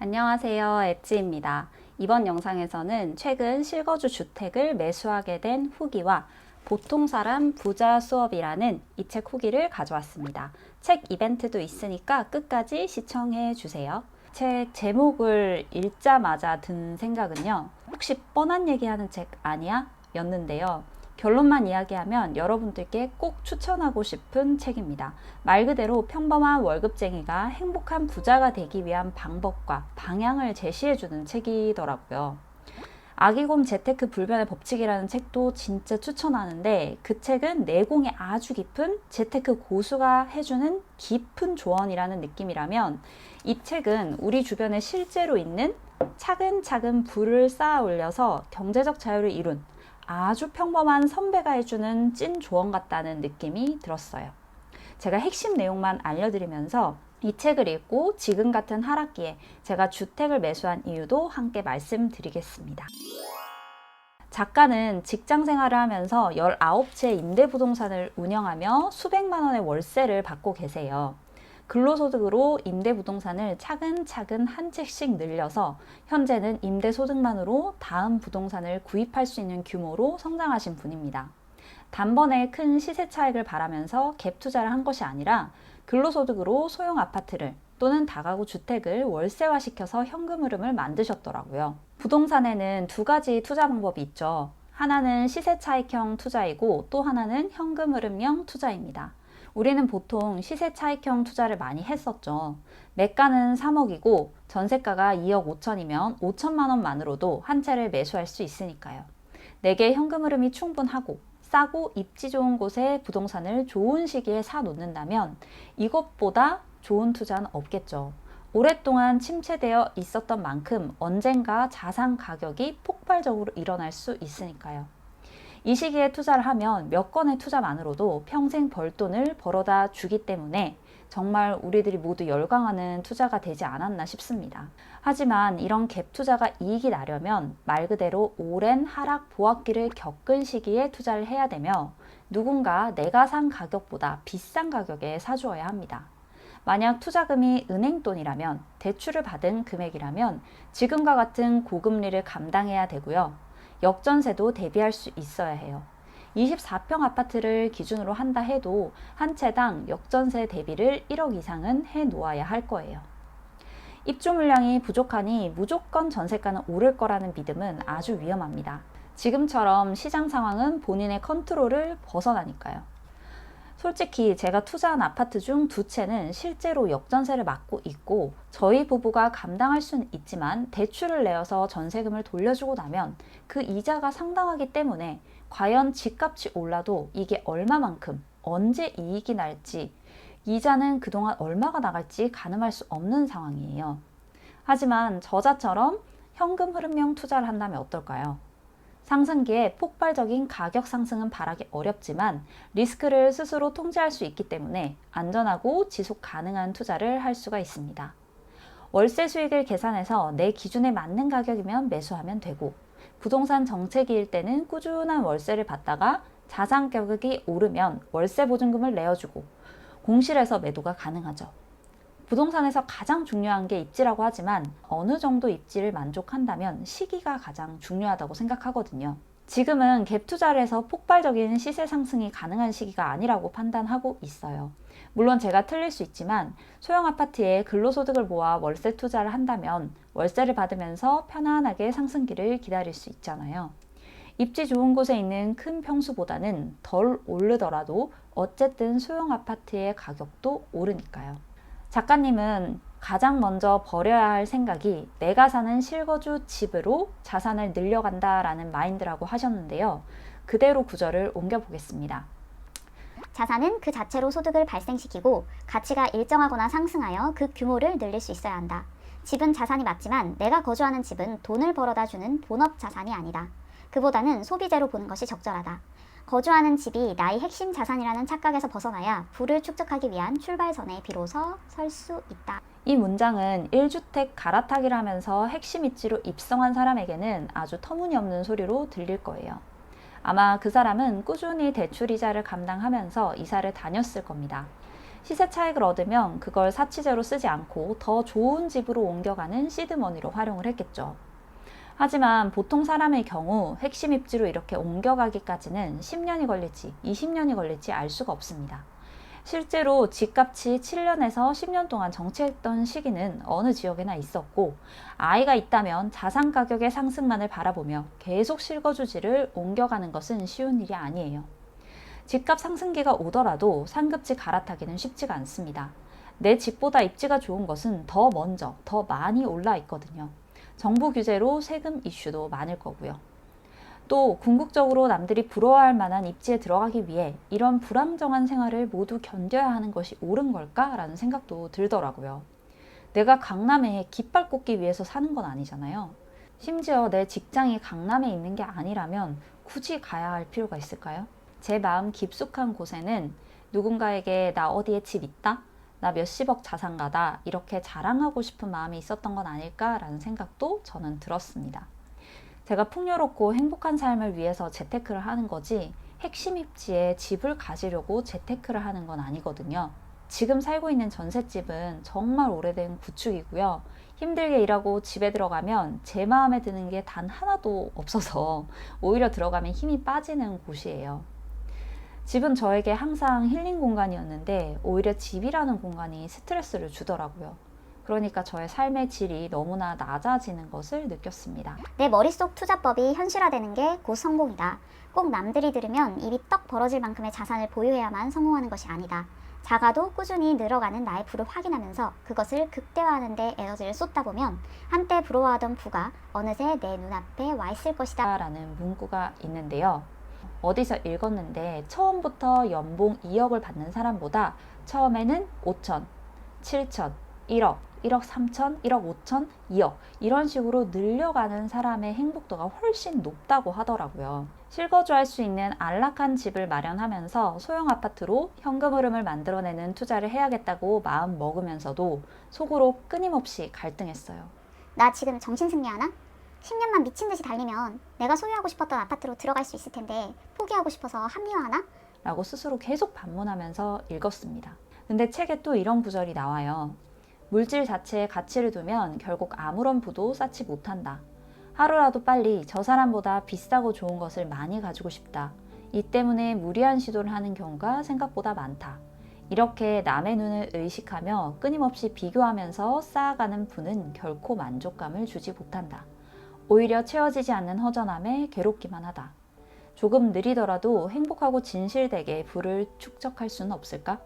안녕하세요, 엣지입니다. 이번 영상에서는 최근 실거주 주택을 매수하게 된 후기와 보통 사람 부자 수업이라는 이 책 후기를 가져왔습니다. 책 이벤트도 있으니까 끝까지 시청해 주세요. 책 제목을 읽자마자 든 생각은요. 혹시 뻔한 얘기하는 책 아니야? 였는데요. 결론만 이야기하면 여러분들께 꼭 추천하고 싶은 책입니다. 말 그대로 평범한 월급쟁이가 행복한 부자가 되기 위한 방법과 방향을 제시해주는 책이더라고요. 아기곰 재테크 불변의 법칙이라는 책도 진짜 추천하는데, 그 책은 내공이 아주 깊은 재테크 고수가 해주는 깊은 조언이라는 느낌이라면, 이 책은 우리 주변에 실제로 있는 차근차근 부를 쌓아 올려서 경제적 자유를 이룬 아주 평범한 선배가 해주는 찐 조언 같다는 느낌이 들었어요. 제가 핵심 내용만 알려드리면서 이 책을 읽고 지금 같은 하락기에 제가 주택을 매수한 이유도 함께 말씀드리겠습니다. 작가는 직장 생활을 하면서 19채 임대부동산을 운영하며 수백만 원의 월세를 받고 계세요. 근로소득으로 임대부동산을 차근차근 한 채씩 늘려서 현재는 임대소득만으로 다음 부동산을 구입할 수 있는 규모로 성장하신 분입니다. 단번에 큰 시세 차익을 바라면서 갭 투자를 한 것이 아니라 근로소득으로 소형 아파트를 또는 다가구 주택을 월세화시켜서 현금 흐름을 만드셨더라고요. 부동산에는 두 가지 투자 방법이 있죠. 하나는 시세 차익형 투자이고 또 하나는 현금 흐름형 투자입니다. 우리는 보통 시세 차익형 투자를 많이 했었죠. 매가는 3억이고 전세가가 2억 5천이면 5천만 원만으로도 한 채를 매수할 수 있으니까요. 내게 현금 흐름이 충분하고 싸고 입지 좋은 곳에 부동산을 좋은 시기에 사 놓는다면 이것보다 좋은 투자는 없겠죠. 오랫동안 침체되어 있었던 만큼 언젠가 자산 가격이 폭발적으로 일어날 수 있으니까요. 이 시기에 투자를 하면 몇 건의 투자만으로도 평생 벌돈을 벌어다 주기 때문에 정말 우리들이 모두 열광하는 투자가 되지 않았나 싶습니다. 하지만 이런 갭 투자가 이익이 나려면 말 그대로 오랜 하락 보합기를 겪은 시기에 투자를 해야 되며 누군가 내가 산 가격보다 비싼 가격에 사주어야 합니다. 만약 투자금이 은행돈이라면, 대출을 받은 금액이라면 지금과 같은 고금리를 감당해야 되고요. 역전세도 대비할 수 있어야 해요. 24평 아파트를 기준으로 한다 해도 한 채당 역전세 대비를 1억 이상은 해 놓아야 할 거예요. 입주 물량이 부족하니 무조건 전세가는 오를 거라는 믿음은 아주 위험합니다. 지금처럼 시장 상황은 본인의 컨트롤을 벗어나니까요. 솔직히 제가 투자한 아파트 중 두 채는 실제로 역전세를 맞고 있고 저희 부부가 감당할 수는 있지만 대출을 내어서 전세금을 돌려주고 나면 그 이자가 상당하기 때문에 과연 집값이 올라도 이게 얼마만큼 언제 이익이 날지 이자는 그동안 얼마가 나갈지 가늠할 수 없는 상황이에요. 하지만 저자처럼 현금 흐름형 투자를 한다면 어떨까요? 상승기에 폭발적인 가격 상승은 바라기 어렵지만 리스크를 스스로 통제할 수 있기 때문에 안전하고 지속 가능한 투자를 할 수가 있습니다. 월세 수익을 계산해서 내 기준에 맞는 가격이면 매수하면 되고 부동산 정체기일 때는 꾸준한 월세를 받다가 자산 가격이 오르면 월세 보증금을 내어주고 공실해서 매도가 가능하죠. 부동산에서 가장 중요한 게 입지라고 하지만 어느 정도 입지를 만족한다면 시기가 가장 중요하다고 생각하거든요. 지금은 갭 투자를 해서 폭발적인 시세 상승이 가능한 시기가 아니라고 판단하고 있어요. 물론 제가 틀릴 수 있지만 소형 아파트에 근로소득을 모아 월세 투자를 한다면 월세를 받으면서 편안하게 상승기를 기다릴 수 있잖아요. 입지 좋은 곳에 있는 큰 평수보다는 덜 오르더라도 어쨌든 소형 아파트의 가격도 오르니까요. 작가님은 가장 먼저 버려야 할 생각이 내가 사는 실거주 집으로 자산을 늘려간다라는 마인드라고 하셨는데요. 그대로 구절을 옮겨보겠습니다. 자산은 그 자체로 소득을 발생시키고 가치가 일정하거나 상승하여 그 규모를 늘릴 수 있어야 한다. 집은 자산이 맞지만 내가 거주하는 집은 돈을 벌어다 주는 본업 자산이 아니다. 그보다는 소비재로 보는 것이 적절하다. 거주하는 집이 나의 핵심 자산이라는 착각에서 벗어나야 부를 축적하기 위한 출발선에 비로소 설 수 있다. 이 문장은 1주택 갈아타기를 하면서 핵심 입지로 입성한 사람에게는 아주 터무니없는 소리로 들릴 거예요. 아마 그 사람은 꾸준히 대출이자를 감당하면서 이사를 다녔을 겁니다. 시세 차익을 얻으면 그걸 사치제로 쓰지 않고 더 좋은 집으로 옮겨가는 시드머니로 활용을 했겠죠. 하지만 보통 사람의 경우 핵심 입지로 이렇게 옮겨가기까지는 10년이 걸릴지 20년이 걸릴지 알 수가 없습니다. 실제로 집값이 7년에서 10년 동안 정체했던 시기는 어느 지역에나 있었고, 아이가 있다면 자산 가격의 상승만을 바라보며 계속 실거주지를 옮겨가는 것은 쉬운 일이 아니에요. 집값 상승기가 오더라도 상급지 갈아타기는 쉽지가 않습니다. 내 집보다 입지가 좋은 것은 더 먼저, 더 많이 올라 있거든요. 정부 규제로 세금 이슈도 많을 거고요. 또 궁극적으로 남들이 부러워할 만한 입지에 들어가기 위해 이런 불안정한 생활을 모두 견뎌야 하는 것이 옳은 걸까라는 생각도 들더라고요. 내가 강남에 깃발 꽂기 위해서 사는 건 아니잖아요. 심지어 내 직장이 강남에 있는 게 아니라면 굳이 가야 할 필요가 있을까요? 제 마음 깊숙한 곳에는 누군가에게 나 어디에 집 있다? 나 몇십억 자산가다? 이렇게 자랑하고 싶은 마음이 있었던 건 아닐까라는 생각도 저는 들었습니다. 제가 풍요롭고 행복한 삶을 위해서 재테크를 하는 거지 핵심 입지에 집을 가지려고 재테크를 하는 건 아니거든요. 지금 살고 있는 전셋집은 정말 오래된 구축이고요. 힘들게 일하고 집에 들어가면 제 마음에 드는 게 단 하나도 없어서 오히려 들어가면 힘이 빠지는 곳이에요. 집은 저에게 항상 힐링 공간이었는데 오히려 집이라는 공간이 스트레스를 주더라고요. 그러니까 저의 삶의 질이 너무나 낮아지는 것을 느꼈습니다. 내 머릿속 투자법이 현실화되는 게 곧 성공이다. 꼭 남들이 들으면 입이 떡 벌어질 만큼의 자산을 보유해야만 성공하는 것이 아니다. 작아도 꾸준히 늘어가는 나의 부를 확인하면서 그것을 극대화하는 데 에너지를 쏟다 보면 한때 부러워하던 부가 어느새 내 눈앞에 와 있을 것이다 라는 문구가 있는데요. 어디서 읽었는데 처음부터 연봉 2억을 받는 사람보다 처음에는 5천, 7천, 1억, 1억 3천, 1억 5천, 2억 이런 식으로 늘려가는 사람의 행복도가 훨씬 높다고 하더라고요. 실거주할 수 있는 안락한 집을 마련하면서 소형 아파트로 현금 흐름을 만들어내는 투자를 해야겠다고 마음 먹으면서도 속으로 끊임없이 갈등했어요. 나 지금 정신승리하나? 10년만 미친 듯이 달리면 내가 소유하고 싶었던 아파트로 들어갈 수 있을 텐데 포기하고 싶어서 합리화하나? 라고 스스로 계속 반문하면서 읽었습니다. 근데 책에 또 이런 구절이 나와요. 물질 자체에 가치를 두면 결국 아무런 부도 쌓지 못한다. 하루라도 빨리 저 사람보다 비싸고 좋은 것을 많이 가지고 싶다. 이 때문에 무리한 시도를 하는 경우가 생각보다 많다. 이렇게 남의 눈을 의식하며 끊임없이 비교하면서 쌓아가는 부는 결코 만족감을 주지 못한다. 오히려 채워지지 않는 허전함에 괴롭기만 하다. 조금 느리더라도 행복하고 진실되게 부를 축적할 수는 없을까?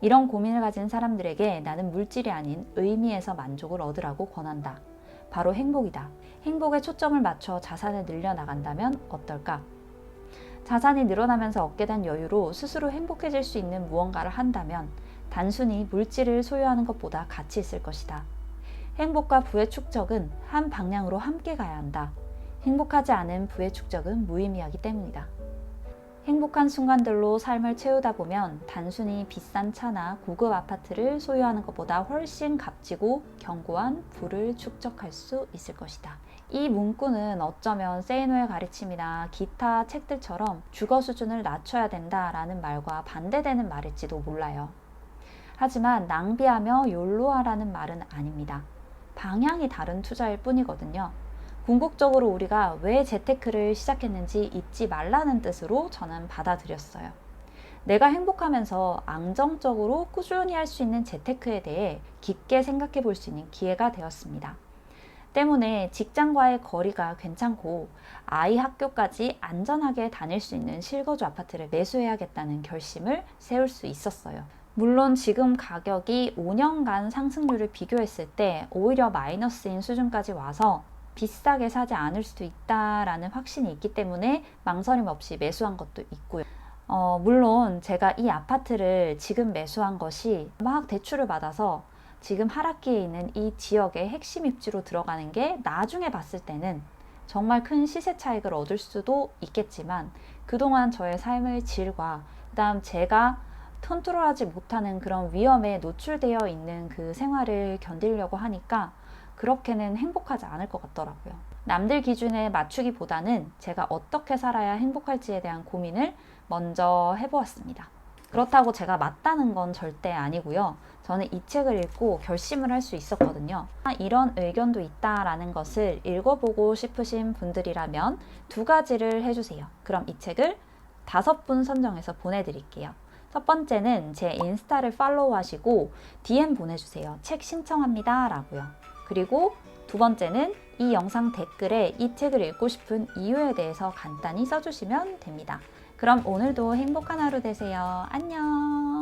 이런 고민을 가진 사람들에게 나는 물질이 아닌 의미에서 만족을 얻으라고 권한다. 바로 행복이다. 행복에 초점을 맞춰 자산을 늘려나간다면 어떨까? 자산이 늘어나면서 얻게 된 여유로 스스로 행복해질 수 있는 무언가를 한다면 단순히 물질을 소유하는 것보다 가치 있을 것이다. 행복과 부의 축적은 한 방향으로 함께 가야 한다. 행복하지 않은 부의 축적은 무의미하기 때문이다. 행복한 순간들로 삶을 채우다 보면 단순히 비싼 차나 고급 아파트를 소유하는 것보다 훨씬 값지고 견고한 부를 축적할 수 있을 것이다. 이 문구는 어쩌면 세이노의 가르침이나 기타 책들처럼 주거 수준을 낮춰야 된다라는 말과 반대되는 말일지도 몰라요. 하지만 낭비하며 욜로하라는 말은 아닙니다. 방향이 다른 투자일 뿐이거든요. 궁극적으로 우리가 왜 재테크를 시작했는지 잊지 말라는 뜻으로 저는 받아들였어요. 내가 행복하면서 안정적으로 꾸준히 할 수 있는 재테크에 대해 깊게 생각해 볼 수 있는 기회가 되었습니다. 때문에 직장과의 거리가 괜찮고 아이 학교까지 안전하게 다닐 수 있는 실거주 아파트를 매수해야겠다는 결심을 세울 수 있었어요. 물론 지금 가격이 5년간 상승률을 비교했을 때 오히려 마이너스인 수준까지 와서 비싸게 사지 않을 수도 있다라는 확신이 있기 때문에 망설임 없이 매수한 것도 있고요. 물론 제가 이 아파트를 지금 매수한 것이 막 대출을 받아서 지금 하락기에 있는 이 지역의 핵심 입지로 들어가는 게 나중에 봤을 때는 정말 큰 시세 차익을 얻을 수도 있겠지만 그동안 저의 삶의 질과 그다음 제가 컨트롤하지 못하는 그런 위험에 노출되어 있는 그 생활을 견디려고 하니까 그렇게는 행복하지 않을 것 같더라고요. 남들 기준에 맞추기보다는 제가 어떻게 살아야 행복할지에 대한 고민을 먼저 해보았습니다. 그렇다고 제가 맞다는 건 절대 아니고요. 저는 이 책을 읽고 결심을 할 수 있었거든요. 이런 의견도 있다라는 것을 읽어보고 싶으신 분들이라면 두 가지를 해주세요. 그럼 이 책을 5분 선정해서 보내드릴게요. 첫 번째는 제 인스타를 팔로우하시고 DM 보내주세요. 책 신청합니다 라고요. 그리고 두 번째는 이 영상 댓글에 이 책을 읽고 싶은 이유에 대해서 간단히 써주시면 됩니다. 그럼 오늘도 행복한 하루 되세요. 안녕.